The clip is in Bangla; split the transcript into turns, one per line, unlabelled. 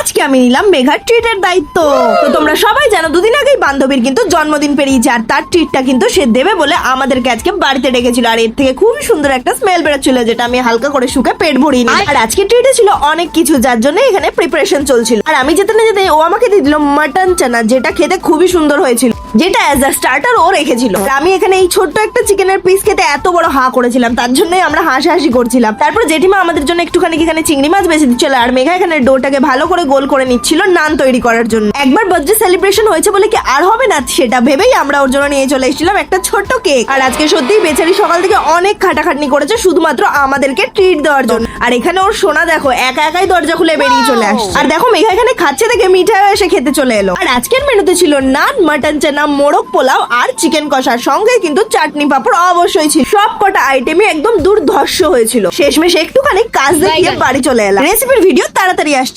আজকে আমি নিলাম মেঘার ট্রিটের দায়িত্ব। তো তোমরা সবাই জানো দুদিন আগেই বান্ধবীর কিন্তু জন্মদিন পেরিয়েছে, আর তার ট্রিটটা কিন্তু সে দেবে বলে আমাদেরকে আজকে বাড়িতে ডেকেছিল। আর এর থেকে খুবই সুন্দর একটা স্মেল বেরোচ্ছিল, যেটা আমি হালকা করে শুকে পেট ভরিয়ে নিই। আর আজকে ট্রিটে ছিল অনেক কিছু, যার জন্য এখানে প্রিপারেশন চলছিল। আর আমি যেতে না যেতে ও আমাকে দিয়ে দিল মাটন চানা, যেটা খেতে খুবই সুন্দর হয়েছিল, যেটা অ্যাজ আ স্টার্টার ও রেখেছিল। আর আমি এখানে এই ছোট্ট একটা চিকেনের পিস খেতে এত বড় হা করেছিলাম, তার জন্যই আমরা হাসাহাসি করছিলাম। তারপর জেঠিমা আমাদের জন্য একটুখানি এখানে চিংড়ি মাছ বেশি দিচ্ছিল, আর মেঘা এখানে ডোটাকে ভালো করে গোল করে নিচ্ছিল নান তৈরি করার জন্য। একবার বার্থডে সেলিব্রেশন হয়েছে বলে কি আর হবে না, সেটা ভেবেই আমরা ওর জন্য নিয়ে চলে এসেছিলাম একটা ছোট্ট কেক। আর আজকে সত্যিই বেচারি সকাল থেকে অনেক খাটাখাটনি করেছে শুধুমাত্র আমাদেরকে ট্রিট দেওয়ার জন্য। আর এখানে ওর সোনা দেখো একা একাই দরজা খুলে বেরিয়ে চলে আসছে। আর দেখো মেঘা এখানে খাচ্ছে দেখে মিঠাই এসে খেতে চলে এলো। আর আজকের মেনুতে ছিল নান, মাটন চানা, মোরগ পোলাও আর চিকেন কষার সঙ্গে কিন্তু চাটনি পাপড় অবশ্যই ছিল। সব কটা আইটেমই একদম দুর্ধর্ষ হয়েছিল। শেষমেশ একটুখানি কাজ দেখিয়ে বাড়ি চলে এলাম। রেসিপির ভিডিও তাড়াতাড়ি আসছে।